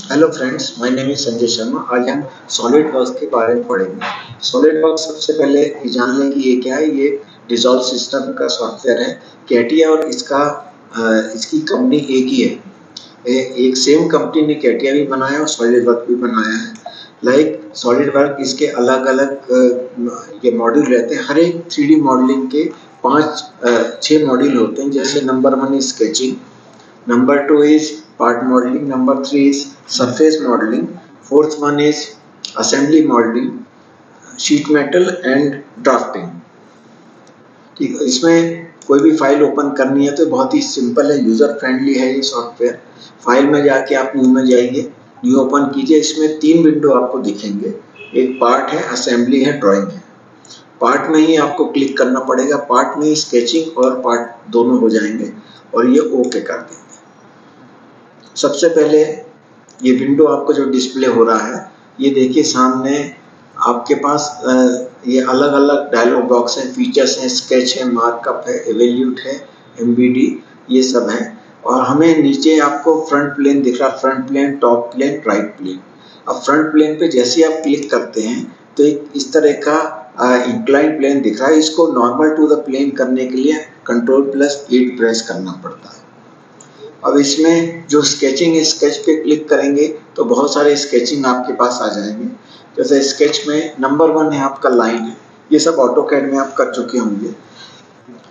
Hello friends, my name is Sanjay Sharma. आज हम solid works के बारे में पढ़ेंगे। सॉलिड वर्क्स सबसे पहले ये जान लें कि ये क्या है। ये डिजॉल्व सिस्टम का सॉफ्टवेयर है। कैटिया और इसकी कंपनी एक ही है। एक सेम कंपनी ने कैटिया भी बनाया और सॉलिड वर्क भी बनाया है। लाइक सॉलिड वर्क इसके अलग अलग ये मॉड्यूल रहते हैं। हर एक 3D मॉडलिंग के 6 मॉड्यूल होते हैं। जैसे number 1 is sketching, number 2 is part modeling, number 3 is surface modeling, fourth one is assembly modeling, sheet metal and drafting। ठीक है, इसमें कोई भी फाइल ओपन करनी है तो बहुत ही सिंपल है, यूजर फ्रेंडली है ये सॉफ्टवेयर। फाइल में जाके आप न्यू में जाएंगे, न्यू ओपन कीजिए। इसमें 3 विंडो आपको दिखेंगे। एक पार्ट है, असेंबली है, ड्राइंग है। पार्ट में ही आपको क्लिक करना पड़ेगा। पार्ट में ही स्केचिंग और पार्ट दोनों हो जाएंगे और ये ओके कर देंगे। सबसे पहले ये विंडो आपको जो डिस्प्ले हो रहा है, ये देखिए सामने आपके पास ये अलग अलग डायलॉग बॉक्स हैं, फीचर्स हैं, स्केच है, मार्कअप है, एवेल्यूट है, एमबीडी, ये सब है। और हमें नीचे आपको फ्रंट प्लेन दिख रहा है, front plane, top plane, right plane. अब फ्रंट प्लेन पे जैसे आप क्लिक करते हैं तो एक इस तरह का इंक्लाइन प्लेन दिख रहा है। इसको नॉर्मल टू द प्लेन करने के लिए Ctrl+8 प्रेस करना पड़ता है। अब इसमें जो स्केचिंग है, स्केच पे क्लिक करेंगे तो बहुत सारे स्केचिंग आपके पास आ जाएंगे। जैसे स्केच में नंबर 1 है आपका लाइन है। ये सब ऑटोकैड में आप कर चुके होंगे।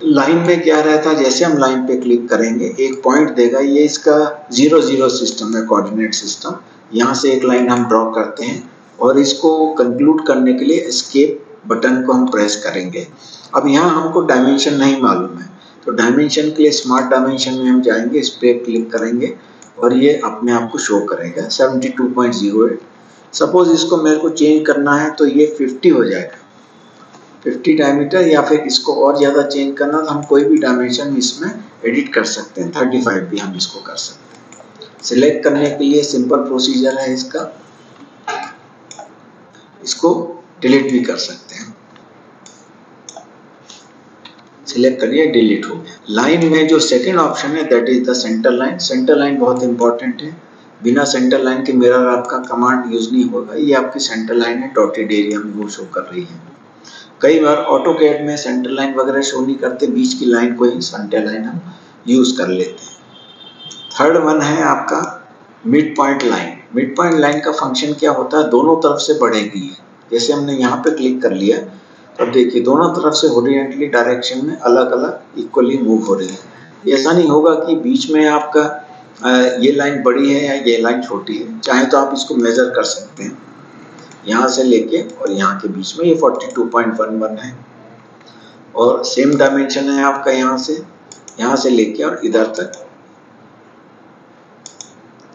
लाइन में क्या रहता है, जैसे हम लाइन पे क्लिक करेंगे एक पॉइंट देगा। ये इसका 0 0 सिस्टम है, कोऑर्डिनेट सिस्टम। यहाँ से एक लाइन हम ड्रॉ करते हैं और इसको कंक्लूड करने के लिए एस्केप बटन को हम प्रेस करेंगे। अब यहाँ हमको डायमेंशन नहीं मालूम है तो डायमेंशन के लिए स्मार्ट डायमेंशन में हम जाएंगे, इस पर क्लिक करेंगे और ये अपने आप को शो करेगा 72.08। सपोज इसको मेरे को चेंज करना है तो ये 50 हो जाएगा, 50 डायमीटर। या फिर इसको और ज़्यादा चेंज करना तो हम कोई भी डायमेंशन इसमें एडिट कर सकते हैं, 35 भी हम इसको कर सकते हैं। सिलेक्ट करने के लिए सिंपल प्रोसीजर है इसका। इसको डिलीट भी कर सकते हैं। सिलेक्ट करिए, डिलीट हो गया। लाइन में जो सेकंड ऑप्शन है that is the centre line. Centre line बहुत इंपॉर्टेंट है। बिना सेंटर लाइन के मिरर आपका कमांड यूज नहीं होगा। ये आपकी सेंटर लाइन है, डॉटेड एरिया में वो शो कर रही है। कई बार ऑटोकैड में सेंटर लाइन वगैरह शो नहीं करते, बीच की लाइन को ही सेंटर लाइन हम यूज कर लेते हैं। थर्ड वन है आपका mid point line. Mid point line का फंक्शन क्या होता है, दोनों तरफ से बढ़ेगी। जैसे हमने यहाँ पे क्लिक कर लिया, अब देखिए दोनों तरफ से हॉरिजॉन्टली डायरेक्शन में अलग अलग इक्वली मूव हो रही है। ऐसा नहीं होगा कि बीच में आपका ये लाइन बड़ी है या ये लाइन छोटी है। चाहे तो आप इसको मेजर कर सकते हैं, यहाँ से लेके और यहाँ के बीच में ये 42.11 है और सेम डायमेंशन है आपका यहाँ से लेके और इधर तक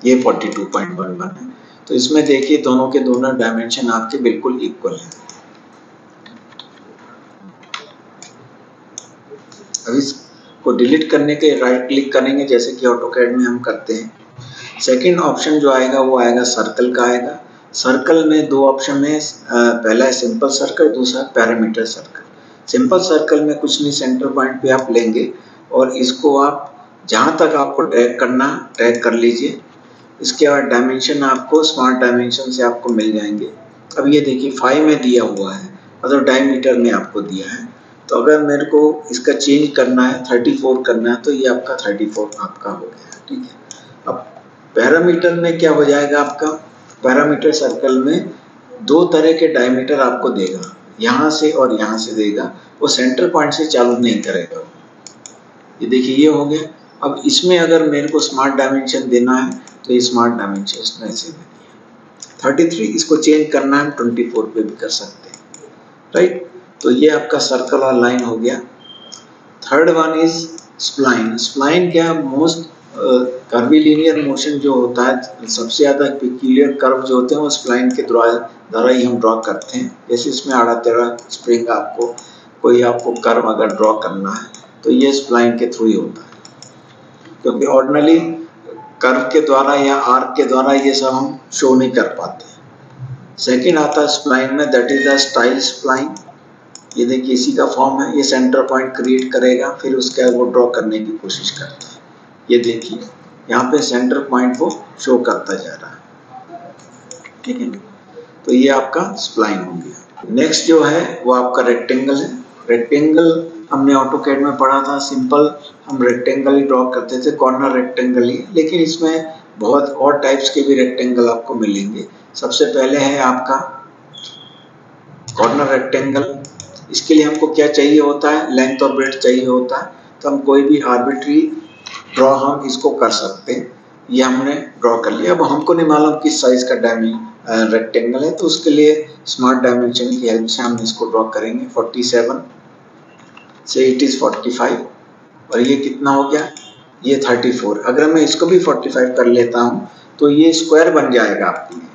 ये 42.11 है। तो इसमें देखिए दोनों के दोनों डायमेंशन आपके बिल्कुल इक्वल है। अब इसको डिलीट करने के राइट क्लिक करेंगे जैसे कि ऑटोकैड में हम करते हैं। सेकंड ऑप्शन जो आएगा वो आएगा सर्कल का आएगा। सर्कल में दो ऑप्शन है, पहला है सिंपल सर्कल, दूसरा पैरामीटर सर्कल। सिंपल सर्कल में कुछ नहीं, सेंटर पॉइंट पे आप लेंगे और इसको आप जहाँ तक आपको ट्रैक करना ट्रैक कर लीजिए। इसके बाद डायमेंशन आपको स्मार्ट डायमेंशन से आपको मिल जाएंगे। अब ये देखिए 5 में दिया हुआ है, मतलब डायमीटर में आपको दिया है। तो अगर मेरे को इसका चेंज करना है, 34 करना है, तो ये आपका 34 आपका हो गया। ठीक है। अब पैरामीटर में क्या हो जाएगा आपका, पैरामीटर सर्कल में दो तरह के डायमीटर आपको देगा, यहाँ से और यहाँ से देगा। वो सेंटर पॉइंट से चालू नहीं करेगा। ये देखिए ये हो गया। अब इसमें अगर मेरे को स्मार्ट डायमेंशन देना है तो ये स्मार्ट डायमेंशन ऐसे देंगे 33। इसको चेंज करना है 24 पे भी कर सकते हैं, राइट। तो ये आपका सर्कल और लाइन हो गया। Third one is spline. Spline क्या, मोस्ट कर्वीलिनियर मोशन जो होता है, सबसे ज़्यादा पिक्यूलियर कर्व जो होते हैं वो स्प्लाइन के द्वारा ही हम ड्रॉ करते हैं। जैसे इसमें आड़ा टेढ़ा स्प्रिंग, आपको कर्व अगर ड्रॉ करना है तो ये स्प्लाइन के थ्रू ही होता है, क्योंकि ऑर्डिनली कर्व के द्वारा या आर्क के द्वारा ये सब हम शो नहीं कर पाते। सेकेंड आता है स्प्लाइन में, that is the style spline. ये देखिए इसी का फॉर्म है। ये सेंटर पॉइंट क्रिएट करेगा, फिर उसके बाद वो ड्रॉ करने की कोशिश करता है। ये देखिए यहाँ पे सेंटर पॉइंट वो शो करता जा रहा है। ठीक है। तो ये आपका स्प्लाइन हो गया। नेक्स्ट जो है वो आपका रेक्टेंगल है। रेक्टेंगल हमने ऑटोकैड में पढ़ा था, सिंपल हम रेक्टेंगल ही ड्रॉ करते थे, कॉर्नर रेक्टेंगल ही, लेकिन इसमें बहुत और टाइप्स के भी रेक्टेंगल आपको मिलेंगे। सबसे पहले है आपका कॉर्नर रेक्टेंगल। इसके लिए हमको क्या चाहिए होता है, लेंथ और ब्रेड्थ चाहिए होता है। तो हम कोई भी आर्बिट्री ड्रॉ हम इसको कर सकते हैं। ये हमने ड्रॉ कर लिया। अब हमको नहीं मालूम किस साइज का रेक्टेंगल है, तो उसके लिए स्मार्ट डायमेंशन की हेल्प से हम इसको ड्रॉ करेंगे। 47 से इट इज 45 और ये कितना हो गया, ये 34। अगर मैं इसको भी 45 कर लेता हूँ तो ये स्क्वायर बन जाएगा आपके लिए,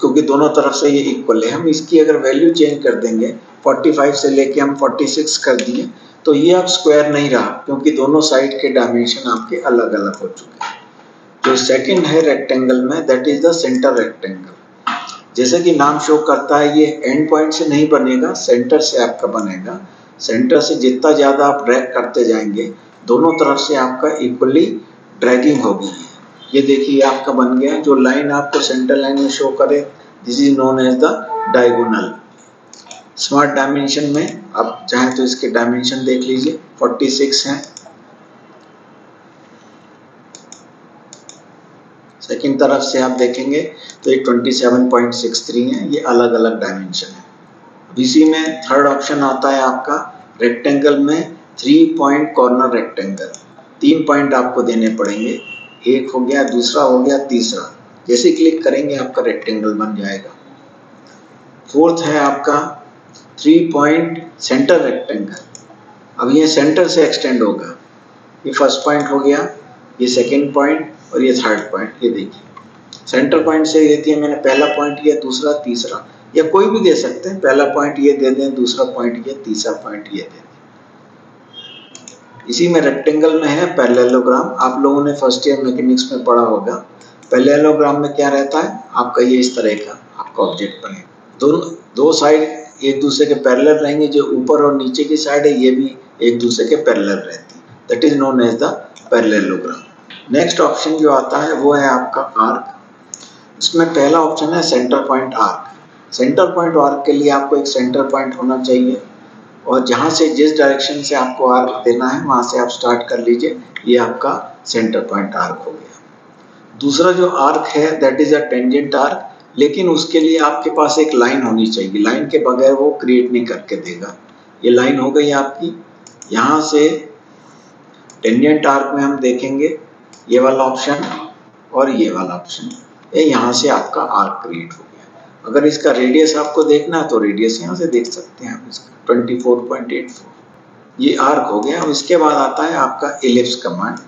क्योंकि दोनों तरफ से ये इक्वल है। हम इसकी अगर वैल्यू चेंज कर देंगे, 45 से लेके हम 46 कर दिए, तो ये अब स्क्वायर नहीं रहा, क्योंकि दोनों साइड के डायमेंशन आपके अलग अलग हो चुके हैं। जो सेकंड है रेक्टेंगल में, that is the centre rectangle. जैसे कि नाम शो करता है, ये एंड पॉइंट से नहीं बनेगा, सेंटर से आपका बनेगा। सेंटर से जितना ज्यादा आप ड्रैग करते जाएंगे, दोनों तरफ से आपका इक्वली ड्रैगिंग होगी। ये देखिए आपका बन गया। जो लाइन आपको सेंटर लाइन में शो करे, this is known as the diagonal. Smart dimension में आप चाहें तो इसके डायमेंशन देख लीजिए, 46 है। सेकंड तरफ से आप देखेंगे तो ये 27.63 है। ये अलग अलग डायमेंशन है। इसी में थर्ड ऑप्शन आता है आपका रेक्टेंगल में 3 पॉइंट कॉर्नर रेक्टेंगल। 3 पॉइंट आपको देने पड़ेंगे, एक हो गया, दूसरा हो गया, तीसरा। जैसे क्लिक करेंगे आपका रेक्टेंगल बन जाएगा। फोर्थ है आपका 3 पॉइंट सेंटर रेक्टेंगल। अब ये सेंटर से एक्सटेंड होगा। ये फर्स्ट पॉइंट हो गया, ये सेकंड पॉइंट और ये थर्ड पॉइंट। ये देखिए सेंटर पॉइंट से देती है मैंने पहला पॉइंट, ये दूसरा, तीसरा, या कोई भी दे सकते हैं। पहला पॉइंट ये दे दें, दूसरा पॉइंट ये, तीसरा पॉइंट ये दे दें। इसी में रेक्टेंगल में है पैरेललोग्राम। आप लोगों ने फर्स्ट ईयर मैकेनिक्स में पढ़ा होगा। पैरेललोग्राम में क्या रहता है आपका, ये इस तरह का आपका ऑब्जेक्ट बनेगा। दो साइड एक दूसरे के पैरेलल रहेंगे। जो ऊपर और नीचे की साइड है, ये भी एक दूसरे के पैरेलल रहती है। That is known as the parallelogram. Next option जो आता है वो है आपका आर्क। इसमें पहला ऑप्शन है centre point arc. Centre point arc के लिए आपको एक सेंटर पॉइंट होना चाहिए, और जहाँ से जिस डायरेक्शन से आपको आर्क देना है वहाँ से आप स्टार्ट कर लीजिए। ये आपका सेंटर पॉइंट आर्क हो गया। दूसरा जो आर्क है that is a tangent arc, लेकिन उसके लिए आपके पास एक लाइन होनी चाहिए। लाइन के बगैर वो क्रिएट नहीं करके देगा। ये लाइन हो गई आपकी। यहाँ से टेंजेंट आर्क में हम देखेंगे ये वाला ऑप्शन और ये वाला ऑप्शन, ये यहाँ से आपका आर्क क्रिएट हो गया। अगर इसका रेडियस आपको देखना है तो रेडियस यहाँ से देख सकते हैं आप इसका 24.84। ये आर्क हो गया। अब इसके बाद आता है आपका एलिप्स कमांड।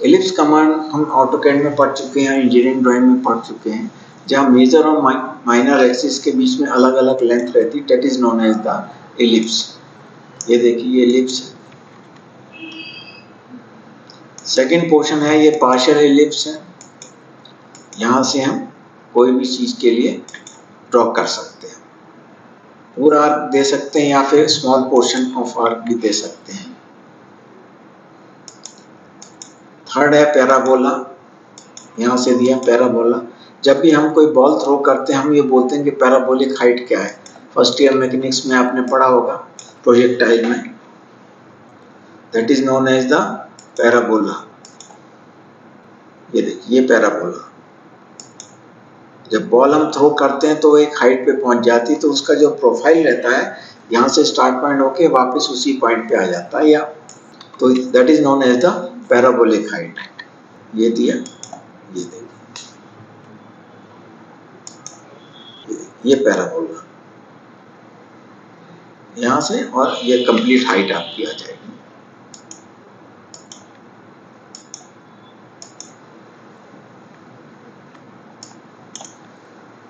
एलिप्स कमांड हम ऑटोकैड में पढ़ चुके हैं, इंजीनियरिंग ड्राइंग में पढ़ चुके हैं, जहाँ मेजर और माइनर एक्सिस के बीच में अलग अलग लेंथ रहती है। That is known as the ellipse. ये देखिए ये एलिप्स है। सेकेंड पोर्शन है ये पार्शियल एलिप्स है। यहाँ से हम कोई भी चीज के लिए ड्रॉ कर सकते हैं। पूरा आर्क दे सकते हैं या फिर स्मॉल पोर्शन ऑफ आर्क भी दे सकते हैं। थर्ड है पैराबोला। यहाँ से दिया पैराबोला। जब भी हम कोई बॉल थ्रो करते हैं, हम ये बोलते हैं कि पैराबोलिक हाइट क्या है। फर्स्ट ईयर मैकेनिक्स में आपने पढ़ा होगा प्रोजेक्टाइल में। That is known as the parabola. ये देखिए ये पैराबोला। जब बॉल हम थ्रो करते हैं तो एक हाइट पे पहुंच जाती है, तो उसका जो प्रोफाइल रहता है यहाँ से स्टार्ट पॉइंट होके वापस उसी पॉइंट पे आ जाता है, या तो that is known as the parabolic height. ये दिया, ये देखिए ये पैराबोला यहाँ से, और ये कंप्लीट हाइट आपकी आ जाएगी।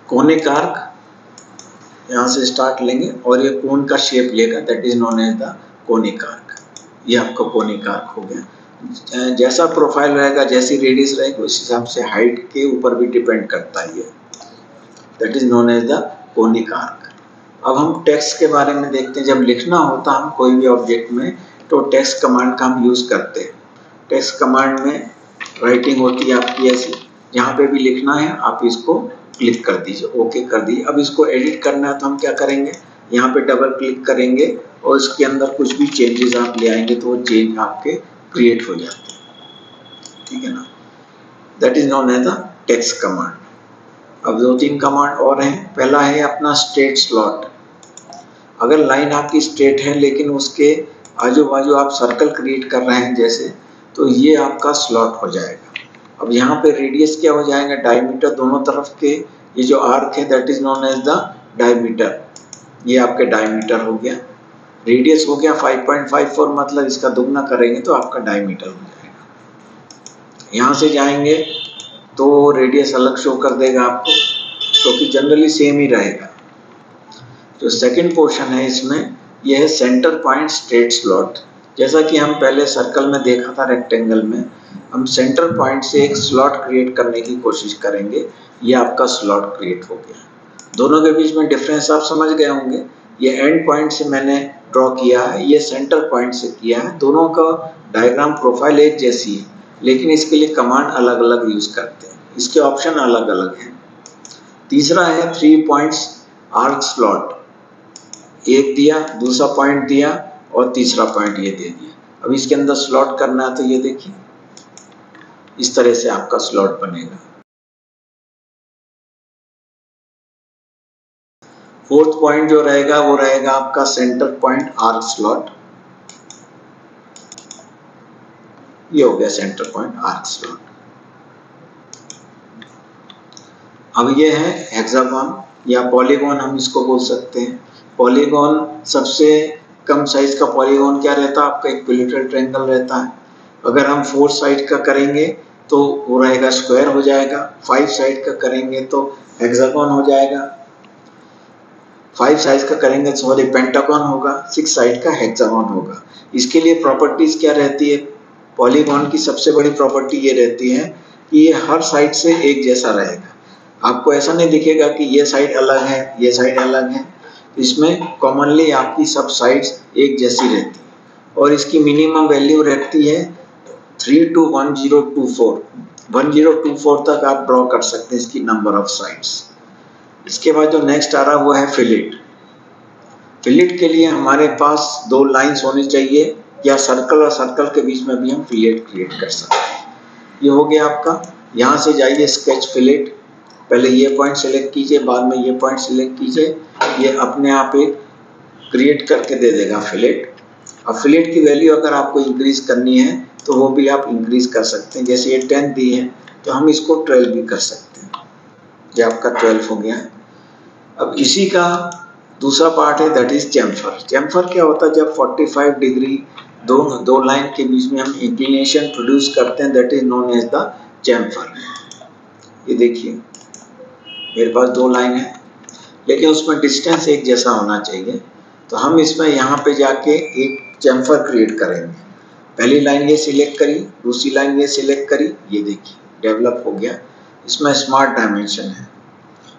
कोनिक आर्क यहाँ से स्टार्ट लेंगे और ये कोन का शेप लेगा। That is known as the conic arc. ये आपका कोनिक आर्क हो गया। जैसा प्रोफाइल रहेगा, जैसी रेडियस रहेगी, उस हिसाब से हाइट के ऊपर भी डिपेंड करता है ये। That is known as the conic arc. अब हम टेक्स्ट के बारे में देखते हैं। जब लिखना होता है हम कोई भी ऑब्जेक्ट में, तो टेक्स्ट कमांड का हम यूज करते हैं। टेक्स्ट कमांड में राइटिंग होती है आपकी ऐसी, जहाँ पे भी लिखना है आप इसको क्लिक कर दीजिए, ओके कर दीजिए। अब इसको एडिट करना है तो हम क्या करेंगे, यहाँ पे डबल क्लिक करेंगे और इसके अंदर कुछ भी चेंजेस आप ले आएंगे तो वो चेंज आपके क्रिएट हो जाते हैं, ठीक है ना। That is known as the text command. अब 2-3 कमांड और हैं। पहला है अपना स्ट्रेट स्लॉट। अगर लाइन आपकी स्ट्रेट है लेकिन उसके आजू बाजू आप सर्कल क्रिएट कर रहे हैं जैसे, तो ये आपका स्लॉट हो जाएगा। अब यहाँ पे रेडियस क्या हो जाएगा, डायमीटर, दोनों तरफ के ये जो आर्क है that is known as the diameter. ये आपके डायमीटर हो गया। रेडियस हो गया 5.54, मतलब इसका दुगना करेंगे तो आपका डायमीटर हो जाएगा। यहाँ से जाएंगे तो रेडियस अलग शो कर देगा आपको, क्योंकि जनरली सेम ही रहेगा। जो सेकंड पोर्शन है इसमें यह है सेंटर पॉइंट स्ट्रेट स्लॉट। जैसा कि हम पहले सर्कल में देखा था रेक्टेंगल में, हम सेंटर पॉइंट से एक स्लॉट क्रिएट करने की कोशिश करेंगे। ये आपका स्लॉट क्रिएट हो गया। दोनों के बीच में डिफरेंस आप समझ गए होंगे। ये एंड पॉइंट से मैंने ड्रॉ किया है, ये सेंटर पॉइंट से किया है। दोनों का डायग्राम प्रोफाइल एक जैसी है, लेकिन इसके लिए कमांड अलग अलग यूज करते हैं, इसके ऑप्शन अलग अलग हैं। तीसरा है 3 पॉइंट्स आर्क स्लॉट। एक दिया, दूसरा पॉइंट दिया और तीसरा पॉइंट ये दे दिया। अब इसके अंदर स्लॉट करना है तो ये देखिए इस तरह से आपका स्लॉट बनेगा। फोर्थ पॉइंट जो रहेगा वो रहेगा आपका सेंटर पॉइंट आर्क स्लॉट। ये हो गया सेंटर पॉइंट आर्क स्लॉट। अब ये है हेक्सागोन या पॉलीगॉन, हम इसको बोल सकते हैं। पॉलीगॉन सबसे कम साइज का पॉलीगॉन क्या रहता है आपका, इक्विलेटरल ट्रायंगल रहता है। अगर हम 4 साइड का करेंगे तो वो रहेगा स्क्वायर हो जाएगा। 5 साइड का करेंगे तो हेक्सागोन हो जाएगा। 5 साइज का करेंगे सॉरी पेंटागन होगा। 6 साइड का हेक्सागोन होगा। इसके लिए प्रॉपर्टीज क्या रहती है, पॉलीगॉन की सबसे बड़ी प्रॉपर्टी ये रहती है कि ये हर साइड से एक जैसा रहेगा। आपको ऐसा नहीं दिखेगा कि ये साइड अलग है ये साइड अलग है। इसमें कॉमनली आपकी सब साइड्स एक जैसी रहती है और इसकी मिनिमम वैल्यू रहती है 3 to 1024। 1024 तक आप ड्रॉ कर सकते हैं इसकी नंबर ऑफ साइड्स। इसके बाद जो नेक्स्ट आ रहा है वो है फिलेट। फिलेट के लिए हमारे पास 2 लाइंस होनी चाहिए, या सर्कल और सर्कल के बीच में भी हम फिलेट क्रिएट कर सकते हैं। ये हो गया आपका। यहाँ से जाइए स्केच फिलेट, पहले ये पॉइंट सेलेक्ट कीजिए, बाद में ये पॉइंट सेलेक्ट कीजिए। ये अपने आप एक क्रिएट करके दे देगा फिलेट। अब फिलेट की वैल्यू अगर आपको इंक्रीज करनी है तो वो भी आप इंक्रीज कर सकते हैं। जैसे ये 10 दी है तो हम इसको 12 भी कर सकते हैं। ये आपका 12 हो गया। अब इसी का दूसरा पार्ट है दैट इज चैम्फर। चैम्फर क्या होता है, जब 45 डिग्री दो लाइन के बीच में हम इंक्लिनेशन प्रोड्यूस करते हैं, that is known as the chamfer. ये देखिए मेरे पास 2 लाइन है लेकिन उसमें डिस्टेंस एक जैसा होना चाहिए, तो हम इसमें यहाँ पे जाके एक चैम्फर क्रिएट करेंगे। पहली लाइन ये सिलेक्ट करी, दूसरी लाइन ये सिलेक्ट करी, ये देखिए डेवलप हो गया। इसमें स्मार्ट डायमेंशन है।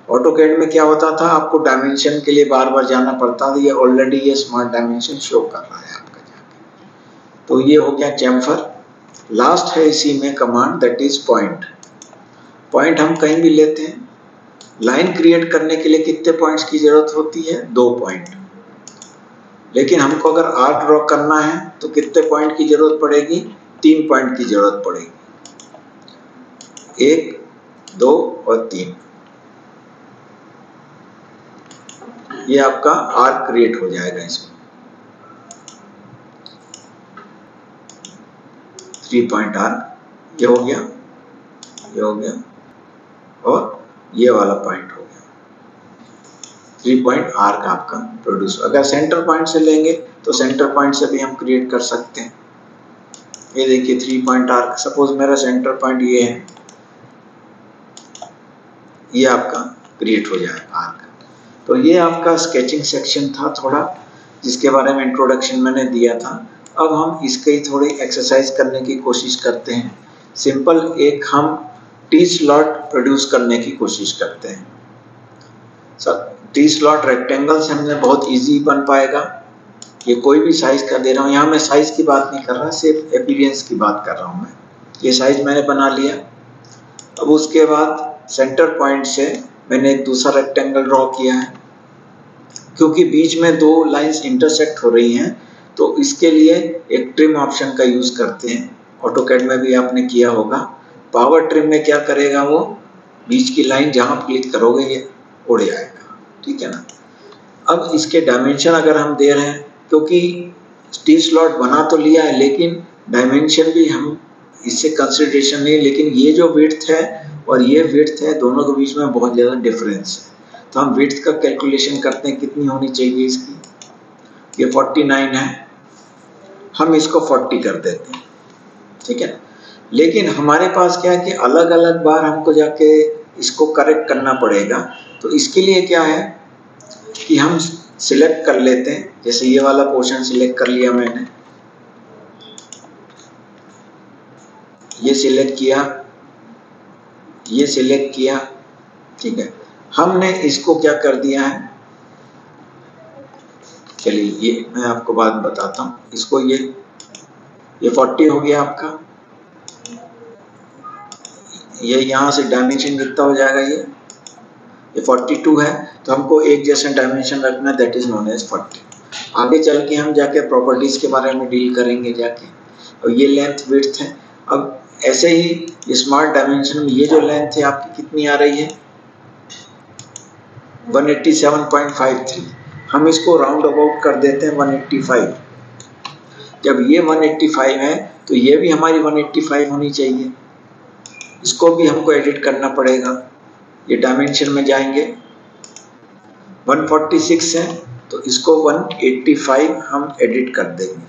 ऑटोकैड में क्या होता था, आपको डायमेंशन के लिए बार बार जाना पड़ता था, ये ऑलरेडी ये स्मार्ट डायमेंशन शो कर रहा है आपका जाके। तो ये हो गया चैम्फर। लास्ट है इसी में command that is point. Point हम कहीं भी लेते हैं। लाइन क्रिएट करने के लिए कितने पॉइंट्स की जरूरत होती है, 2 पॉइंट। लेकिन हमको अगर आर्क ड्रॉ करना है तो कितने पॉइंट की जरूरत पड़ेगी, 3 पॉइंट की जरूरत पड़ेगी। 1, 2 और 3। ये आपका आर्क क्रिएट हो जाएगा इसमें। 3 पॉइंट आर्क ये हो गया, ये हो गया और ये वाला पॉइंट हो गया। 3 पॉइंट आर्क आपका प्रोड्यूस। अगर सेंटर पॉइंट से लेंगे तो सेंटर पॉइंट से भी हम क्रिएट कर सकते हैं। ये देखिए 3 पॉइंट आर्क। सपोज मेरा सेंटर पॉइंट ये है, ये आपका क्रिएट हो जाएगा आर्क। तो ये आपका स्केचिंग सेक्शन था थोड़ा, जिसके बारे में इंट्रोडक्शन मैंने दिया था। अब हम इसकी थोड़ी एक्सरसाइज करने की कोशिश करते हैं। सिंपल एक हम टी स्लॉट प्रोड्यूस करने की कोशिश करते हैं। टी स्लॉट रेक्टेंगल से हमने बहुत इजी बन पाएगा। ये कोई भी साइज का दे रहा हूँ, यहाँ मैं साइज की बात नहीं कर रहा, सिर्फ अपीयरेंस की बात कर रहा हूँ मैं। ये साइज मैंने बना लिया। अब उसके बाद सेंटर पॉइंट से मैंने एक दूसरा रेक्टेंगल ड्रॉ किया है। क्योंकि बीच में दो लाइंस इंटरसेक्ट हो रही हैं तो इसके लिए एक ट्रिम ऑप्शन का यूज करते हैं। ऑटोकैड में भी आपने किया होगा। पावर ट्रिम में क्या करेगा, वो बीच की लाइन जहां क्लिक करोगे ये उड़ जाएगा, ठीक है ना। अब इसके डायमेंशन अगर हम दे रहे हैं, क्योंकि टी स्लॉट बना तो लिया है लेकिन डायमेंशन भी हम इससे कंसिडरेशन नहीं, लेकिन ये जो विड्थ है और ये विड्थ है दोनों के बीच में बहुत ज़्यादा डिफरेंस है। तो हम विड्थ का कैलकुलेशन करते हैं कितनी होनी चाहिए इसकी। ये 49 है, हम इसको 40 कर देते हैं, ठीक है। लेकिन हमारे पास क्या है कि अलग अलग बार हमको जाके इसको करेक्ट करना पड़ेगा। तो इसके लिए क्या है कि हम सिलेक्ट कर लेते हैं, जैसे ये वाला पोर्शन सिलेक्ट कर लिया मैंने, ये सिलेक्ट किया, ये सिलेक्ट किया, ठीक है। हमने इसको क्या कर दिया है, चलिए ये मैं आपको बाद में बताता हूँ। इसको ये 40 हो गया आपका। ये यहाँ से डायमेंशन कितना हो जाएगा, ये 42 है। तो हमको एक जैसा डायमेंशन रखना, दैट इज नोन एज 40। आगे चल के हम जाके प्रॉपर्टीज के बारे में डील करेंगे जाके। और ये लेंथ विड्थ है। अब ऐसे ही स्मार्ट डायमेंशन में ये जो लेंथ है आपकी कितनी आ रही है, 187.53। हम इसको राउंड अबाउट कर देते हैं 185। जब ये 185 है तो ये भी हमारी 185 होनी चाहिए। इसको भी हमको एडिट करना पड़ेगा। ये डायमेंशन में जाएंगे, 146 है तो इसको 185 हम एडिट कर देंगे।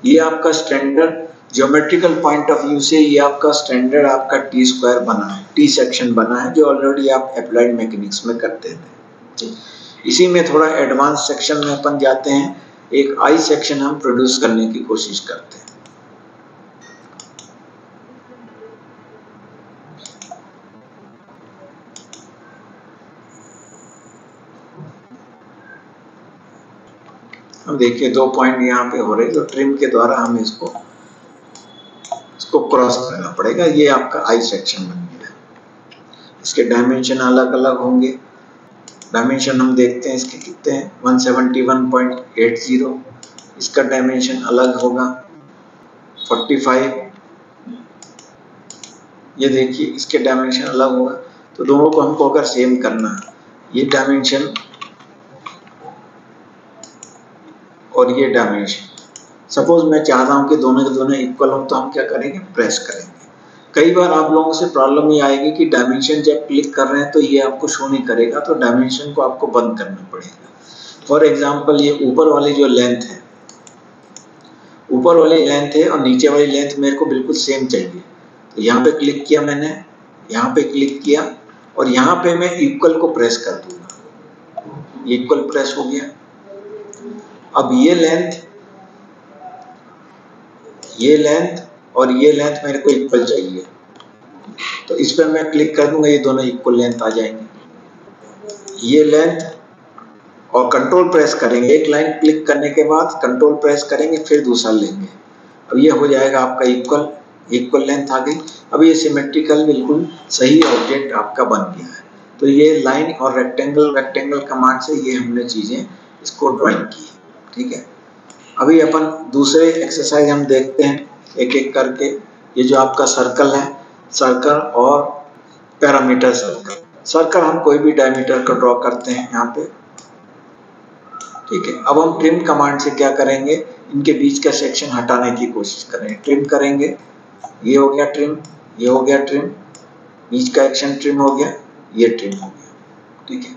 ये आपका standard geometrical point of view से ये आपका स्टैंडर्ड आपका टी स्क्वायर बना है, टी सेक्शन बना है, जो ऑलरेडी आप अप्लाइड मैकेनिक्स में करते थे। इसी में थोड़ा एडवांस सेक्शन में अपन जाते हैं, एक आई सेक्शन हम प्रोड्यूस करने की कोशिश करते हैं। अब देखिए 2 पॉइंट यहाँ पे हो रहे हैं, तो ट्रिम के द्वारा हम इसको क्रॉस करना पड़ेगा। ये आपका आई सेक्शन बन गया। इसके डायमेंशन अलग अलग होंगे। डायमेंशन हम देखते हैं इसके कितने हैं, 171.80। इसका डायमेंशन अलग होगा 45। ये देखिए इसके डायमेंशन अलग होगा। तो दोनों को हमको अगर सेम करना है, ये डायमेंशन और ये डायमेंशन, सपोज मैं चाहता हूं कि दोनों के दोनों इक्वल हो, तो हम क्या करेंगे, प्रेस करेंगे। कई बार आप लोगों से प्रॉब्लम ये आएगी कि डायमेंशन जब क्लिक कर रहे हैं तो ये आपको शो नहीं करेगा, तो डायमेंशन को आपको बंद करना पड़ेगा। फॉर एग्जांपल ये ऊपर वाली जो लेंथ है, ऊपर वाली लेंथ है और नीचे वाली लेंथ मेरे को बिल्कुल सेम चाहिए। तो यहाँ पे क्लिक किया मैंने, यहाँ पे क्लिक किया और यहाँ पे मैं इक्वल को प्रेस कर दूंगा। इक्वल प्रेस हो गया। अब ये लेंथ और ये लेंथ मेरे को इक्वल चाहिए, तो इस पर मैं क्लिक कर दूंगा, ये दोनों इक्वल लेंथ आ जाएंगे। ये लेंथ और कंट्रोल प्रेस करेंगे, एक लाइन क्लिक करने के बाद कंट्रोल प्रेस करेंगे, फिर दूसरा लेंगे। अब ये हो जाएगा आपका इक्वल लेंथ आ गई। अब ये सिमेट्रिकल बिल्कुल सही ऑब्जेक्ट आपका बन गया है। तो ये लाइन और रेक्टेंगल कमांड से ये हमने चीजें इसको ड्राइंग की, ठीक है। अभी अपन दूसरे एक्सरसाइज हम देखते हैं एक एक करके। ये जो आपका सर्कल है, सर्कल और पैरामीटर सर्कल हम कोई भी डायमीटर का ड्रॉ करते हैं यहाँ पे, ठीक है। अब हम ट्रिम कमांड से क्या करेंगे, इनके बीच का सेक्शन हटाने की कोशिश करेंगे। ट्रिम करेंगे, ये हो गया ट्रिम, ये हो गया ट्रिम, बीच का एक्शन ट्रिम हो गया, ये ट्रिम हो गया, ठीक है।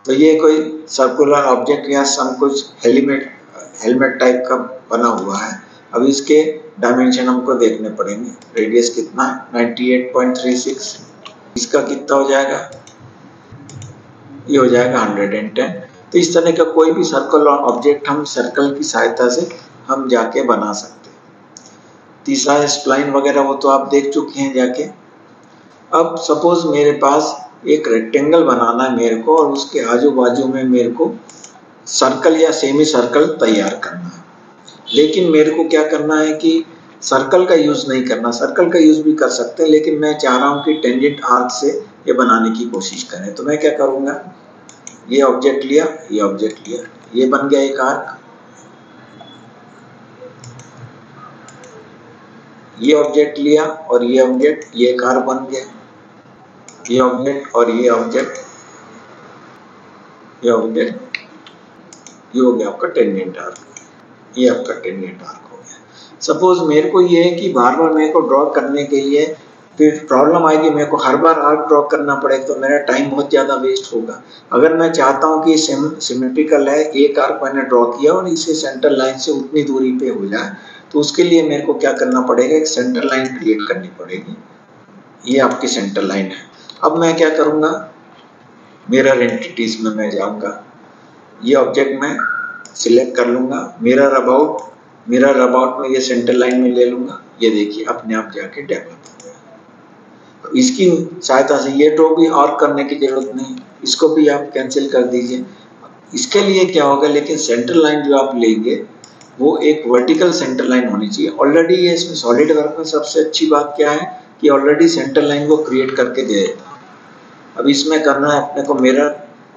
तो ये कोई सर्कुलर ऑब्जेक्ट या सम कुछ हेलमेट टाइप का बना हुआ है। अब इसके डायमेंशन हमको देखने पड़ेंगे। रेडियस कितना है, 98.36। इसका कितना हो जाएगा, ये हो जाएगा 110। तो इस तरह का कोई भी सर्कल और ऑब्जेक्ट हम सर्कल की सहायता से हम जाके बना सकते हैं। तीसरा स्प्लाइन वगैरह वो तो आप देख चुके हैं जाके। अब सपोज मेरे पास एक रेक्टेंगल बनाना है मेरे को, और उसके आजू बाजू में मेरे को सर्कल या सेमी सर्कल तैयार करना है। लेकिन मेरे को क्या करना है कि सर्कल का यूज नहीं करना। सर्कल का यूज भी कर सकते हैं, लेकिन मैं चाह रहा हूं कि टेंजेंट आर्क से ये बनाने की कोशिश करें। तो मैं क्या करूंगा, ये ऑब्जेक्ट लिया, ये ऑब्जेक्ट लिया, ये बन गया एक आर्क, ये ऑब्जेक्ट लिया और ये ऑब्जेक्ट, ये एक आर्क बन गया, ये ऑब्जेक्ट और ये ऑब्जेक्ट, ये ऑब्जेक्ट, ये हो गया आपका टेंजेंट आर्क, ये आपका टेंजेंट आर्क हो गया। सपोज मेरे को ये है कि बार बार मेरे को ड्रॉ करने के लिए फिर प्रॉब्लम आएगी, मेरे को हर बार आर्क ड्रॉ करना पड़ेगा, तो मेरा टाइम बहुत ज़्यादा वेस्ट होगा। अगर मैं चाहता हूँ कि सिमेट्रिकल है, एक आर्क मैंने ड्रॉ किया और इसे सेंटर लाइन से उतनी दूरी पे हो जाए, तो उसके लिए मेरे को क्या करना पड़ेगा, एक सेंटर लाइन क्रिएट करनी पड़ेगी। ये आपकी सेंटर लाइन है। अब मैं क्या करूँगा, मिरर एंटिटीज में मैं जाऊँगा, ये ऑब्जेक्ट मैं सिलेक्ट कर लूँगा, मिरर अबाउट में ये सेंटर लाइन में ले लूँगा, ये देखिए अपने आप जाके डेवलप हो गया। इसकी सहायता से ये ड्रॉ भी और करने की जरूरत नहीं, इसको भी आप कैंसिल कर दीजिए। इसके लिए क्या होगा, लेकिन सेंटर लाइन जो आप लेंगे वो एक वर्टिकल सेंटर लाइन होनी चाहिए। ऑलरेडी ये इसमें सॉलिड वर्क में सबसे अच्छी बात क्या है कि ऑलरेडी सेंटर लाइन वो क्रिएट करके दे देता है। अब इसमें करना है अपने को मिरर,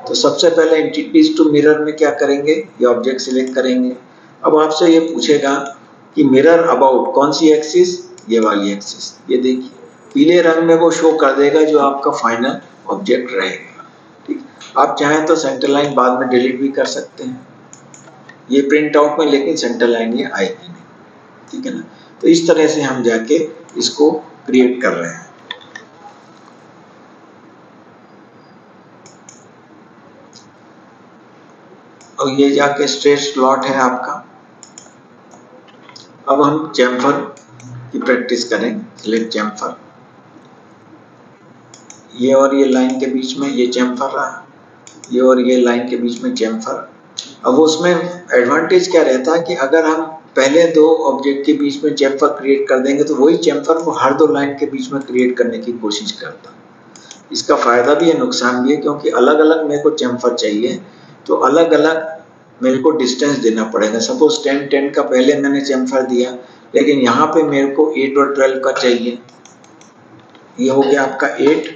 तो सबसे पहले एंटिटीज टू मिरर में क्या करेंगे, ये ऑब्जेक्ट सिलेक्ट करेंगे। अब आपसे ये पूछेगा कि मिरर अबाउट कौन सी एक्सिस, ये वाली एक्सिस, ये देखिए पीले रंग में वो शो कर देगा जो आपका फाइनल ऑब्जेक्ट रहेगा। ठीक, आप चाहें तो सेंटर लाइन बाद में डिलीट भी कर सकते हैं, ये प्रिंट आउट में, लेकिन सेंटर लाइन ये आएगी नहीं, ठीक है ना। तो इस तरह से हम जाके इसको क्रिएट कर रहे हैं। और ये जाके स्ट्रेट स्लॉट है आपका। अब हम चैम्फर की प्रैक्टिस करें, सिलेक्ट चैम्फर, ये और ये लाइन के बीच में ये चैम्फर रहा, ये और ये लाइन के बीच में चैम्फर। अब उसमें एडवांटेज क्या रहता है कि अगर हम पहले दो ऑब्जेक्ट के बीच में चैम्फर क्रिएट कर देंगे तो वही चैम्फर को हर दो लाइन के बीच में क्रिएट करने की कोशिश करता। इसका फायदा भी है, नुकसान भी है, क्योंकि अलग अलग मेरे को चैम्फर चाहिए तो अलग अलग मेरे को डिस्टेंस देना पड़ेगा। सपोज 10-10 का पहले मैंने चैम्फर दिया, लेकिन यहाँ पे मेरे को 8 और 12 का चाहिए। ये हो गया आपका 8,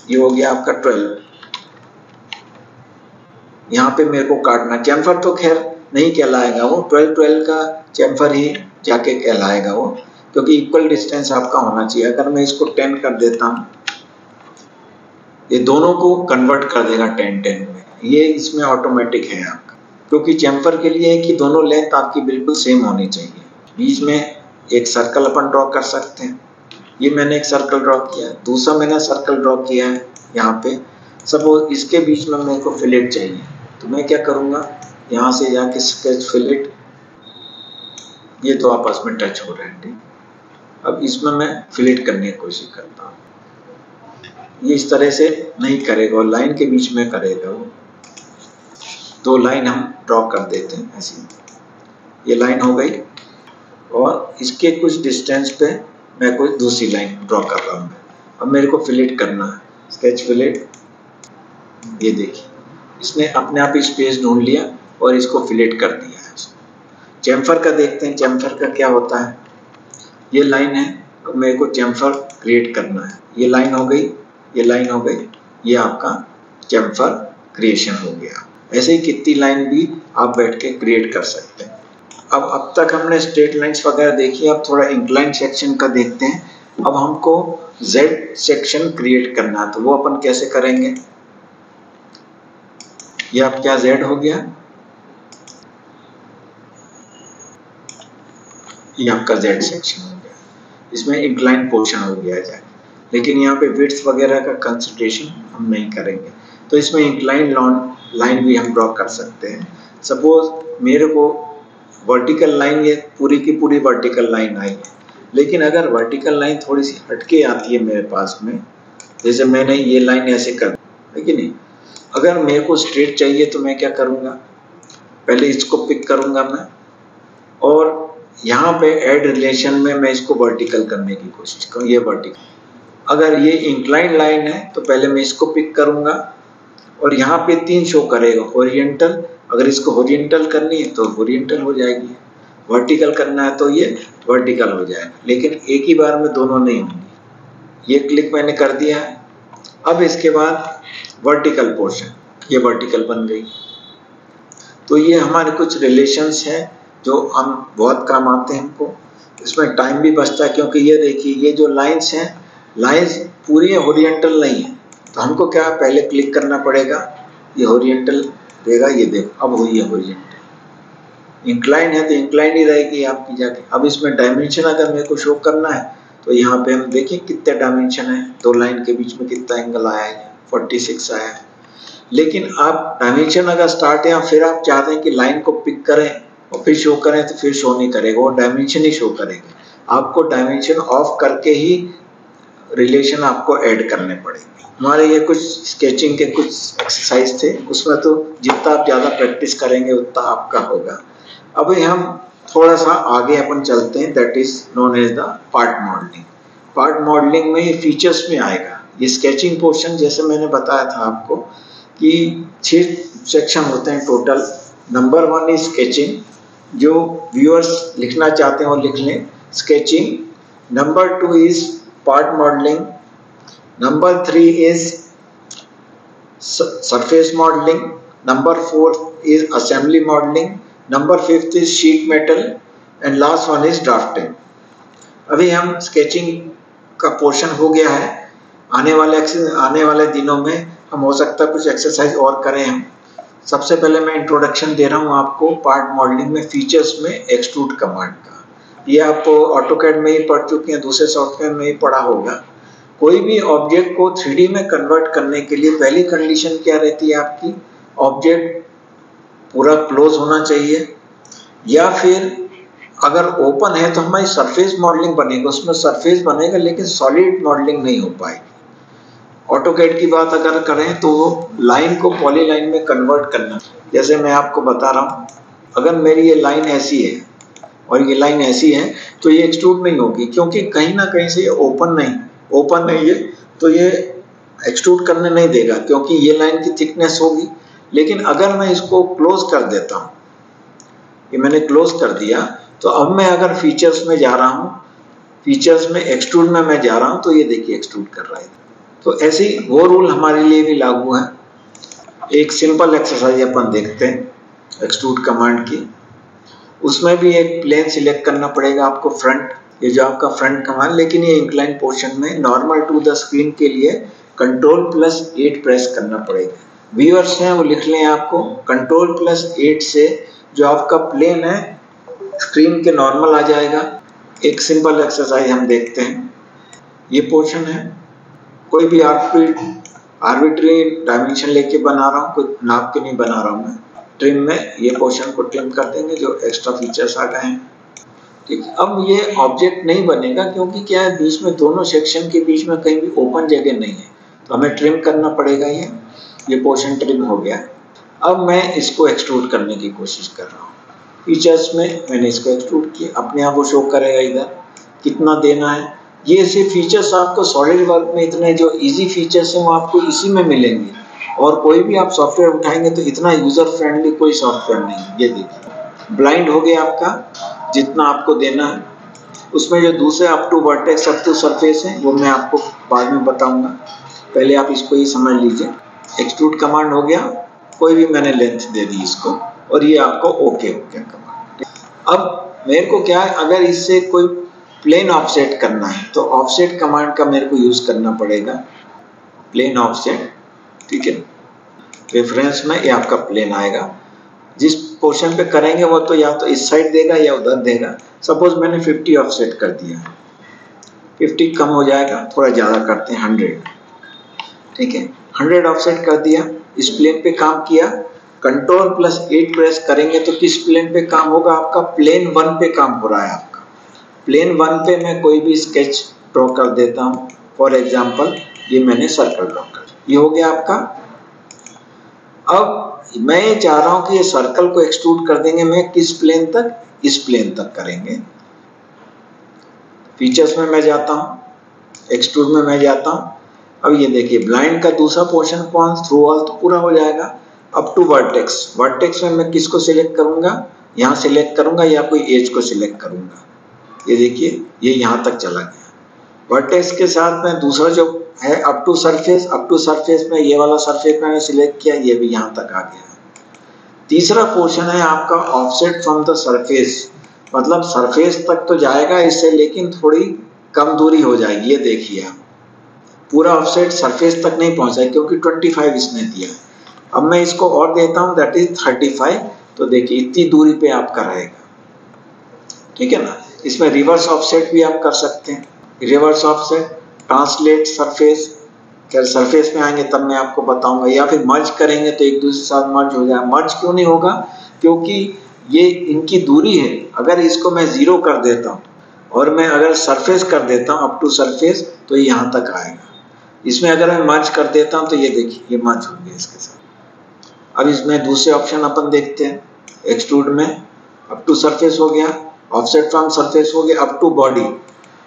ये हो गया आपका 12। यहाँ पे मेरे को काटना, चैम्फर तो खैर नहीं कहलाएगा वो, 12-12 का चैम्फर ही जाके कहलाएगा वो, क्योंकि इक्वल डिस्टेंस आपका होना चाहिए। अगर मैं इसको 10 कर देता हूँ, ये दोनों को कन्वर्ट कर देगा 10-10 में, ये इसमें ऑटोमेटिक है आपका, क्योंकि चैम्फर के लिए है कि दोनों लेंथ आपकी बिल्कुल सेम होनी चाहिए। बीच में एक सर्कल अपन ड्रॉ कर सकते हैं, ये मैंने एक सर्कल ड्रॉ किया, दूसरा मैंने सर्कल ड्रॉ किया है यहाँ पे। सपोज इसके बीच में मेरे को फिलेट चाहिए, तो मैं क्या करूँगा, यहाँ से जाके स्केच फिलेट, ये तो आपस में टच हो रहे हैं, ठीक। अब इसमें मैं फिलेट करने की कोशिश करता हूँ, ये इस तरह से नहीं करेगा, और लाइन के बीच में करेगा वो। दो लाइन हम ड्रॉ कर देते हैं ऐसी, ये लाइन हो गई, और इसके कुछ डिस्टेंस पे मैं कोई दूसरी लाइन ड्रॉ कर रहा हूँ। अब मेरे को फिलेट करना है, स्केच फिलेट, ये देखिए इसने अपने आप ही स्पेस ढूंढ लिया और इसको फिलेट कर दिया है। चैम्फर का देखते हैं, चैम्फर का क्या होता है। ये लाइन है, अब मेरे को चैम्फर क्रिएट करना है, ये लाइन हो गई, ये लाइन हो गई, ये आपका चैम्फर क्रिएशन हो गया। ऐसे ही कितनी लाइन भी आप बैठ के क्रिएट कर सकते हैं। अब तक हमने स्ट्रेट लाइंस वगैरह देखी, अब थोड़ा इंक्लाइन सेक्शन का देखते हैं। अब हमको जेड सेक्शन क्रिएट करना है, तो वो अपन कैसे करेंगे। ये आप क्या जेड हो गया, ये आपका जेड सेक्शन हो गया, इसमें इंक्लाइन पोर्शन हो गया है, लेकिन यहाँ पे विड्थ वगैरह का कंसिडरेशन हम नहीं करेंगे। तो इसमें इंक्लाइन लाइन भी हम ड्रॉ कर सकते हैं। सपोज मेरे को वर्टिकल लाइन, ये पूरी की पूरी वर्टिकल लाइन आई है, लेकिन अगर वर्टिकल लाइन थोड़ी सी हटके आती है मेरे पास में, जैसे मैंने ये लाइन ऐसे कर, है कि नहीं। अगर मेरे को स्ट्रेट चाहिए तो मैं क्या करूँगा, पहले इसको पिक करूँगा मैं, और यहाँ पे ऐड रिलेशन में मैं इसको वर्टिकल करने की कोशिश करूँ, ये वर्टिकल। अगर ये इंक्लाइन लाइन है तो पहले मैं इसको पिक करूँगा, और यहाँ पे 3 शो करेगा, ओरिएंटल, अगर इसको ओरिएंटल करनी है तो ओरिएंटल हो जाएगी। वर्टिकल करना है तो ये वर्टिकल हो जाएगा, लेकिन एक ही बार में दोनों नहीं होंगे। ये क्लिक मैंने कर दिया है। अब इसके बाद वर्टिकल पोर्शन, ये वर्टिकल बन गई। तो ये हमारे कुछ रिलेशंस हैं जो हम बहुत काम आते हैं हमको। इसमें टाइम भी बचता है, क्योंकि ये देखिए ये जो लाइंस हैं, लाइंस पूरी हॉरिजॉन्टल नहीं है, तो हमको क्या पहले क्लिक करना पड़ेगा, ये हॉरिजॉन्टल देगा, ये देखो अब हुई है हॉरिजॉन्टल। इंक्लाइन है तो इंक्लाइन ही रहेगी आपकी जाके। अब इसमें डायमेंशन अगर मेरे को शो करना है तो यहाँ पे हम देखिए कितने डायमेंशन है, दो लाइन के बीच में कितना एंगल आया है, 46 आया है। लेकिन आप डायमेंशन अगर स्टार्ट है या फिर आप चाहते हैं कि लाइन को पिक करें और फिर शो करें, तो फिर शो नहीं करेगा, वो डायमेंशन ही शो करेंगे। आपको डायमेंशन ऑफ करके ही रिलेशन आपको ऐड करने पड़ेंगे। हमारे ये कुछ स्केचिंग के कुछ एक्सरसाइज थे, उसमें तो जितना आप ज़्यादा प्रैक्टिस करेंगे उतना आपका होगा। अभी हम थोड़ा सा आगे अपन चलते हैं, that is known as the part modelling. Part modelling में ये फीचर्स में आएगा। ये स्केचिंग पोर्शन जैसे मैंने बताया था आपको कि 6 सेक्शन होते हैं टोटल। नंबर 1 इज स्केचिंग, जो व्यूअर्स लिखना चाहते हैं वो लिख लें, sketching. Number 2 is part modelling. Number 3 is surface modelling. Number 4 is assembly modelling. Number 5 is sheet metal and last 1 is drafting. अभी हम स्केचिंग का पोर्शन हो गया है। आने वाले दिनों में हम हो सकता है कुछ एक्सरसाइज और करें हम। सबसे पहले मैं इंट्रोडक्शन दे रहा हूँ आपको पार्ट मॉडलिंग में फीचर्स में एक्सट्रूड कमांड का। ये आप ऑटोकैड में ही पढ़ चुके हैं, दूसरे सॉफ्टवेयर में ही पढ़ा होगा। कोई भी ऑब्जेक्ट को 3D में कन्वर्ट करने के लिए पहली कंडीशन क्या रहती है आपकी, ऑब्जेक्ट पूरा क्लोज होना चाहिए, या फिर अगर ओपन है तो हमारी सरफेस मॉडलिंग बनेगा, उसमें सरफेस बनेगा लेकिन सॉलिड मॉडलिंग नहीं हो पाएगी। ऑटोकैड की बात अगर करें तो लाइन को पॉलीलाइन में कन्वर्ट करना, जैसे मैं आपको बता रहा हूँ, अगर मेरी ये लाइन ऐसी है और ये लाइन ऐसी है तो ये एक्सट्रूड नहीं होगी, क्योंकि कहीं ना कहीं से ये ओपन नहीं है, तो ये एक्सट्रूड करने नहीं देगा, क्योंकि ये लाइन की थिकनेस होगी। लेकिन अगर मैं इसको क्लोज कर देता हूँ, ये मैंने क्लोज कर दिया, तो अब मैं अगर फीचर्स में जा रहा हूँ, फीचर्स में एक्सट्रूड में मैं जा रहा हूँ, तो ये देखिए एक्सट्रूड कर रहा है। तो ऐसे वो रूल हमारे लिए भी लागू है। एक सिंपल एक्सरसाइज अपन देखते हैं एक्सट्रूड कमांड की। उसमें भी एक प्लेन सिलेक्ट करना पड़ेगा आपको, फ्रंट, ये जो आपका फ्रंट कमांड, लेकिन ये इंक्लाइन पोर्शन में नॉर्मल टू द स्क्रीन के लिए Ctrl+8 प्रेस करना पड़ेगा। व्यूअर्स हैं वो लिख लें, आपको Ctrl+8 से जो आपका प्लेन है स्क्रीन के नॉर्मल आ जाएगा। एक सिंपल एक्सरसाइज हम देखते हैं। ये पोर्शन है, कोई भी आर्बिट्री डायमेंशन लेके बना रहा हूँ, कोई नाप के नहीं बना रहा हूँ मैं। ट्रिम में ये पोर्शन को ट्रिम कर देंगे जो एक्स्ट्रा फीचर्स आ गए हैं। ठीक है, अब ये ऑब्जेक्ट नहीं बनेगा, क्योंकि क्या है, बीच में दोनों सेक्शन के बीच में कहीं भी ओपन जगह नहीं है, तो हमें ट्रिम करना पड़ेगा। ये पोर्शन ट्रिम हो गया। अब मैं इसको एक्सट्रूड करने की कोशिश कर रहा हूँ। फीचर्स में मैंने इसको एक्सट्रूड किया, अपने आप वो शो करेगा इधर कितना देना है। ये सिर्फ फीचर्स आपको सॉलिड वर्क में इतने जो इजी फीचर्स हैं वो आपको इसी में मिलेंगे, और कोई भी आप सॉफ्टवेयर उठाएंगे तो इतना यूजर फ्रेंडली कोई सॉफ्टवेयर नहीं। ये देखिए ब्लाइंड हो गया आपका, जितना आपको देना है। उसमें जो दूसरे up to vertex up to surface है वो मैं आपको बाद में बताऊंगा, पहले आप इसको ही समझ लीजिए। एक्सट्रूड कमांड हो गया, कोई भी मैंने लेंथ दे दी इसको, और ये आपको ओके हो गया कमांड। अब मेरे को क्या है, अगर इससे कोई प्लेन ऑफसेट करना है तो ऑफसेट कमांड का मेरे को यूज करना पड़ेगा, प्लेन ऑफसेट। ठीक है, रेफरेंस में ये आपका प्लेन आएगा। जिस पोर्शन पे करेंगे वो तो या तो इस साइड देगा या उधर देगा। सपोज मैंने 50 ऑफसेट कर दिया, 50 कम हो जाएगा, थोड़ा ज़्यादा करते हैं 100। ठीक है, 100 ऑफसेट कर दिया, इस प्लेन पे काम किया। Ctrl+8 प्रेस करेंगे तो किस प्लेन पे काम होगा, आपका प्लेन 1 पे काम हो रहा है। आपका प्लेन 1 पे मैं कोई भी स्केच ड्रॉ कर देता हूँ। फॉर एग्जाम्पल ये मैंने सर्कल ड्रॉ कर, ये हो गया आपका। अब मैं ये चाह रहा हूँ कि ये सर्कल को एक्सट्रूड कर देंगे, मैं किस प्लेन तक, इस प्लेन तक करेंगे। फीचर्स में मैं जाता हूँ, एक्सट्रूड में मैं जाता हूँ। अब ये देखिए ब्लाइंड का दूसरा पोर्शन कौन, थ्रू ऑल तो पूरा हो जाएगा। अप टू वर्टेक्स, वर्टेक्स में मैं किसको सिलेक्ट करूंगा, यहाँ सिलेक्ट करूंगा या कोई एज को सिलेक्ट करूंगा, ये देखिए ये यहाँ तक चला गया। वर्टेक्स के साथ में दूसरा जो है अप टू सरफेस में ये वाला सरफेस मैंने सिलेक्ट किया, ये भी यहाँ तक आ गया। तीसरा पोर्शन है आपका ऑफसेट फ्रॉम द सरफेस, मतलब सरफेस तक तो जाएगा इससे लेकिन थोड़ी कम दूरी हो जाएगी। ये देखिए आप पूरा ऑफसेट सरफेस तक नहीं पहुंचा क्योंकि 25 इसने दिया। अब मैं इसको और देता हूं दैट इज 35, तो देखिए इतनी दूरी पे आपका रहेगा, ठीक है ना। इसमें रिवर्स ऑफसेट भी आप कर सकते हैं, रिवर्स ऑफसेट, ट्रांसलेट सरफेस, क्या सरफेस में आएंगे तब मैं आपको बताऊंगा, या फिर मर्ज करेंगे तो एक दूसरे के साथ मर्ज हो जाए। मर्ज क्यों नहीं होगा, क्योंकि ये इनकी दूरी है। अगर इसको मैं 0 कर देता हूँ और मैं अगर सरफेस कर देता हूँ अप टू सरफेस तो ये यहाँ तक आएगा। इसमें अगर मैं मर्ज कर देता हूँ तो ये देखिए ये मर्ज हो गया इसके साथ। अब इसमें दूसरे ऑप्शन अपन देखते हैं, एक्सट्रूड में अप टू सरफेस हो गया, ऑफसेट फ्रॉम सरफेस हो गया, up to body.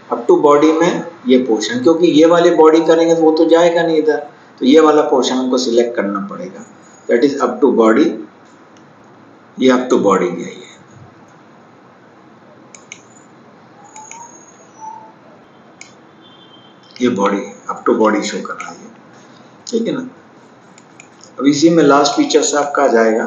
Up to body में ये पोर्शन, क्योंकि ये वाली बॉडी करेंगे तो वो तो जाएगा नहीं इधर, तो ये वाला पोर्शन हमको सिलेक्ट करना पड़ेगा, that is up to body. ये अप टू बॉडी गया, ये body up to body show कर रहा है, ठीक है ना। अब इसी में लास्ट फीचर से आपका आ जाएगा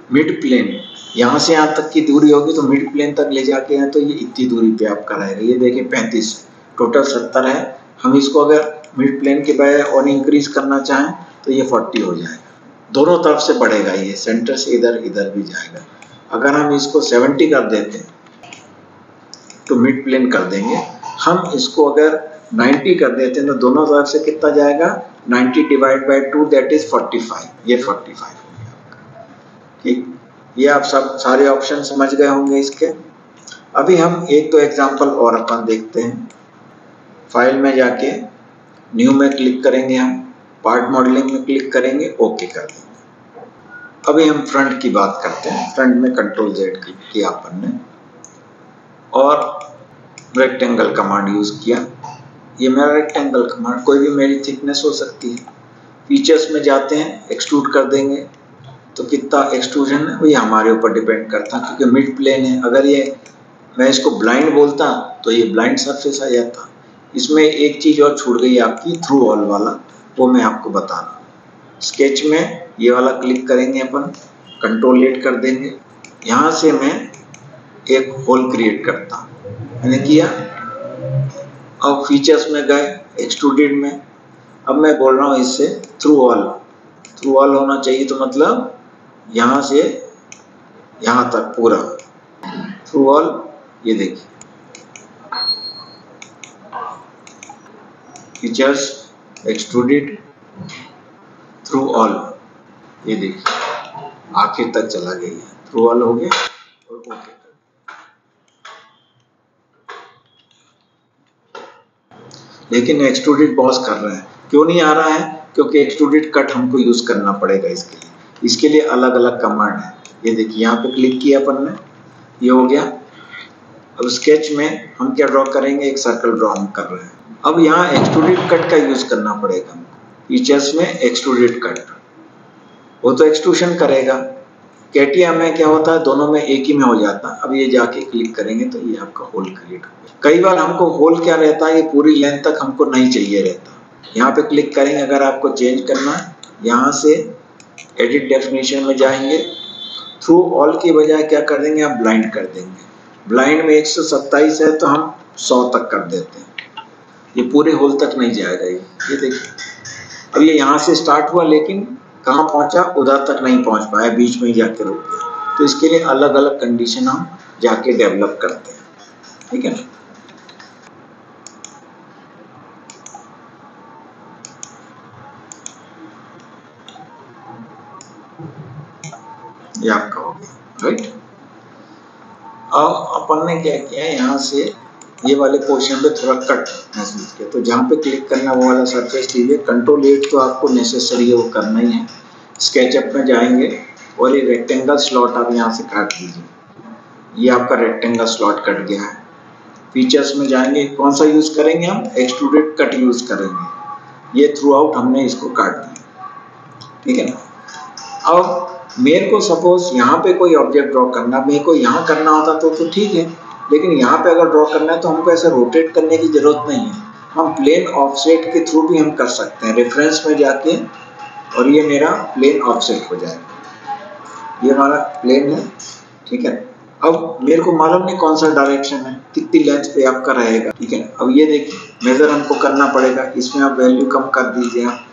मिड प्लेन। यहाँ से यहाँ तक की दूरी होगी तो मिड प्लेन तक ले जाके हैं तो ये इतनी दूरी पे आपका रहेगा। ये देखिए 35, टोटल 70 है। हम इसको अगर मिड प्लेन के बजाय और इंक्रीज करना चाहें तो ये 40 हो जाएगा। दोनों तरफ से बढ़ेगा, ये सेंटर से इधर इधर भी जाएगा। अगर हम इसको 70 कर देते हैं तो मिड प्लेन कर देंगे। हम इसको अगर 90 कर देते हैं तो दोनों तरफ से कितना जाएगा, 90 डिवाइड बाई 2 दैट इज 45। ये 45 हो गया आपका, ठीक। ये आप सब सारे ऑप्शन समझ गए होंगे इसके। अभी हम एक दो एग्जांपल और अपन देखते हैं। फाइल में जाके न्यू में क्लिक करेंगे, हम पार्ट मॉडलिंग में क्लिक करेंगे, ओके कर देंगे। अभी हम फ्रंट की बात करते हैं। फ्रंट में कंट्रोल Z क्लिक किया अपन ने और रेक्टेंगल कमांड यूज किया। ये मेरा रेक्टेंगल कमांड, कोई भी मेरी थिकनेस हो सकती है। फीचर्स में जाते हैं, एक्सट्रूड कर देंगे तो कितना एक्सट्रूजन है वो ये हमारे ऊपर डिपेंड करता है, क्योंकि मिड प्लेन है। अगर ये मैं इसको ब्लाइंड बोलता तो ये ब्लाइंड सरफेस आ जाता। इसमें एक चीज और छूट गई आपकी, थ्रू ऑल वाला, वो मैं आपको बता रहा हूँ। स्केच में ये वाला क्लिक करेंगे अपन, कंट्रोल लेट कर देंगे। यहाँ से मैं एक होल क्रिएट करता हूँ, मैंने किया। अब फीचर्स में गए, एक्सट्रूडेड में। अब मैं बोल रहा हूँ इससे थ्रू ऑल होना चाहिए, तो मतलब यहाँ से यहाँ तक पूरा थ्रू ऑल। ये देखिए फीचर्स, एक्सट्रूडेड, थ्रू ऑल, ये देखिए आखिर तक चला गया, थ्रू ऑल हो गया और ओके। लेकिन एक्सट्रूडेड बॉस कर रहा है, क्यों नहीं आ रहा है, क्योंकि एक्सट्रूडेड कट हमको यूज करना पड़ेगा इसके लिए। इसके लिए अलग अलग कमांड है। ये देखिए यहाँ पे क्लिक किया अपन ने, ये हो गया। अब स्केच में हम क्या ड्रॉ करेंगे, एक सर्कल ड्रॉ हम कर रहे हैं। अब यहाँ एक्सट्रूडेड कट का यूज करना पड़ेगा हमको। फीचर्स में एक्सट्रूडेड कट, वो तो एक्सट्रूशन करेगा। कैटिया में क्या होता है, दोनों में एक ही में हो जाता है। अब ये जाके क्लिक करेंगे तो ये आपका होल क्रिएट हो गया। कई बार हमको होल क्या रहता है, ये पूरी लेंथ तक हमको नहीं चाहिए रहता। यहाँ पे क्लिक करेंगे अगर आपको चेंज करना है। यहाँ से एडिट डेफिनेशन में जाएंगे, थ्रू ऑल की बजाय क्या कर देंगे, आप ब्लाइंड कर देंगे। ब्लाइंड में 127 है तो हम 100 तक कर देते हैं। ये पूरे होल तक नहीं जाएगा। ये देखिए अब ये यहाँ से स्टार्ट हुआ लेकिन कहाँ पहुंचा, उधर तक नहीं पहुंच पाया, बीच में ही जाके रुक गया। तो इसके लिए अलग अलग कंडीशन हम जाके डेवलप करते हैं, ठीक है ना। ये आपका हो गया, राइट। अब अपन ने क्या किया, यहाँ से ये वाले पोर्शन पे थोड़ा कट महसूस किया, तो जहाँ पे क्लिक करना वो वाला सरफेस लीजिए। कंट्रोल 8 तो आपको नेसेसरी है, वो करना ही है। स्केचअप में जाएंगे और ये रेक्टेंगल स्लॉट आप यहाँ से काट दीजिए। ये आपका रेक्टेंगल स्लॉट कट गया है। फीचर्स में जाएंगे, कौन सा यूज करेंगे हम, एक्सट्रूडेड कट यूज करेंगे। ये थ्रू आउट हमने इसको काट दिया, ठीक है ना। अब मेरे को सपोज यहाँ पे कोई ऑब्जेक्ट ड्रॉ करना, मेरे को यहाँ करना होता तो ठीक है, लेकिन यहाँ पे अगर ड्रॉ करना है तो हमको ऐसे रोटेट करने की जरूरत नहीं है, हम प्लेन ऑफसेट के थ्रू भी हम कर सकते हैं। रेफरेंस में जाके और ये मेरा प्लेन ऑफसेट हो जाएगा, ये हमारा प्लेन है, ठीक है। अब मेरे को मालूम नहीं कौन सा डायरेक्शन है, कितनी लेंथ पे आपका रहेगा, ठीक है। अब ये देखिए मेजर हमको करना पड़ेगा, इसमें आप वैल्यू कम कर दीजिए, आप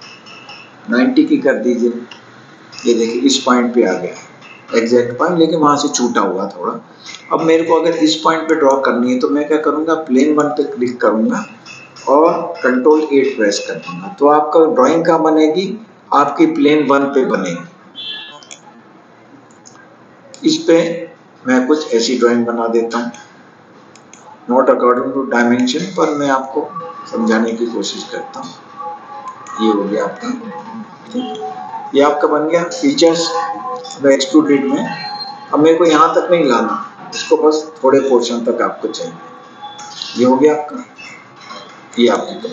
90 की कर दीजिए। ये देखिए इस पॉइंट पे आ गया एग्जैक्ट पॉइंट, लेकिन वहां से छूटा हुआ थोड़ा। अब मेरे को अगर इस पॉइंट पे ड्रॉ करनी है तो मैं क्या करूंगा, प्लेन 1 पे क्लिक करूंगा और कंट्रोल 8 प्रेस कर दूंगा, तो आपका ड्राइंग कहाँ बनेगी, आपकी प्लेन 1 पे बनेगी। इस पे मैं कुछ ऐसी ड्राइंग बना देता हूँ, नॉट अकॉर्डिंग टू डायमेंशन, पर मैं आपको समझाने की कोशिश करता हूँ। ये हो गया आपका, ठीक, ये आपका बन गया फीचर्स एक्सट्रूडेड में। अब मेरे को यहाँ तक नहीं लाना, इसको बस थोड़े पोर्शन तक आपको चाहिए। ये हो गया आपका, ये आपका,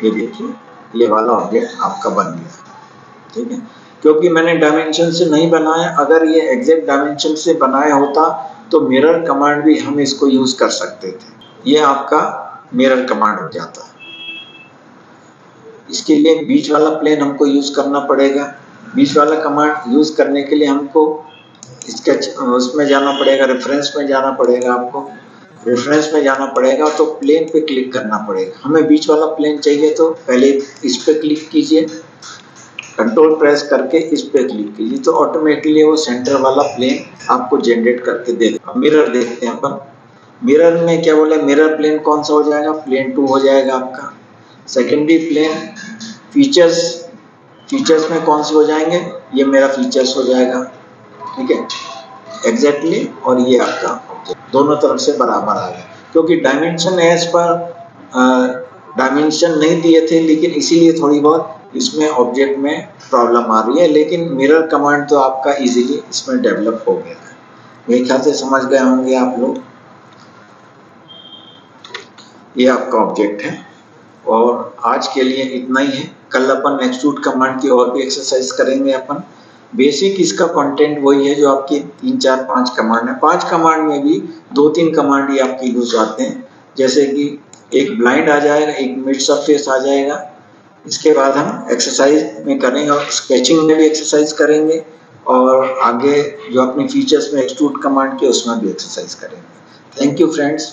ये देखिए ये वाला ऑब्जेक्ट आपका बन गया, ठीक है। क्योंकि मैंने डायमेंशन से नहीं बनाया, अगर ये एग्जैक्ट डायमेंशन से बनाया होता तो मिरर कमांड भी हम इसको यूज कर सकते थे, ये आपका मिरर कमांड हो जाता। इसके लिए बीच वाला प्लेन हमको यूज करना पड़ेगा। बीच वाला कमांड यूज करने के लिए हमको स्केच उसमें जाना पड़ेगा, रेफरेंस में जाना पड़ेगा, आपको रेफरेंस में जाना पड़ेगा, तो प्लेन पे क्लिक करना पड़ेगा। हमें बीच वाला प्लेन चाहिए तो पहले इस पे क्लिक कीजिए, कंट्रोल प्रेस करके इस पे क्लिक कीजिए, तो ऑटोमेटिकली वो सेंटर वाला प्लेन आपको जनरेट करके दे देगा। मिरर देखते हैं अपन, मिरर में क्या बोले, मिरर प्लेन कौन सा हो जाएगा, प्लेन 2 हो जाएगा आपका। सेकेंडरी प्लेन फीचर्स, फीचर्स में कौन से हो जाएंगे, ये मेरा फीचर्स हो जाएगा, ठीक है एग्जैक्टली। और ये आपका दोनों तरफ से बराबर आ गया, क्योंकि डायमेंशन एज पर डायमेंशन नहीं दिए थे, लेकिन इसीलिए थोड़ी बहुत इसमें ऑब्जेक्ट में प्रॉब्लम आ रही है, लेकिन मिरर कमांड तो आपका इजीली इसमें डेवलप हो गया है। मेरे ख्याल से समझ गए होंगे आप लोग। ये आपका ऑब्जेक्ट है और आज के लिए इतना ही है। कल अपन एक्सट्रूड कमांड की और भी एक्सरसाइज करेंगे अपन। बेसिक इसका कंटेंट वही है जो आपकी 3, 4, 5 कमांड है। 5 कमांड में भी 2-3 कमांड ही आपके यूज आते हैं, जैसे कि एक ब्लाइंड आ जाएगा, एक मिड सरफेस आ जाएगा। इसके बाद हम एक्सरसाइज में करेंगे और स्केचिंग में भी एक्सरसाइज करेंगे, और आगे जो अपने फीचर्स में एक्सट्रूड कमांड के उसमें भी एक्सरसाइज करेंगे। Thank you friends.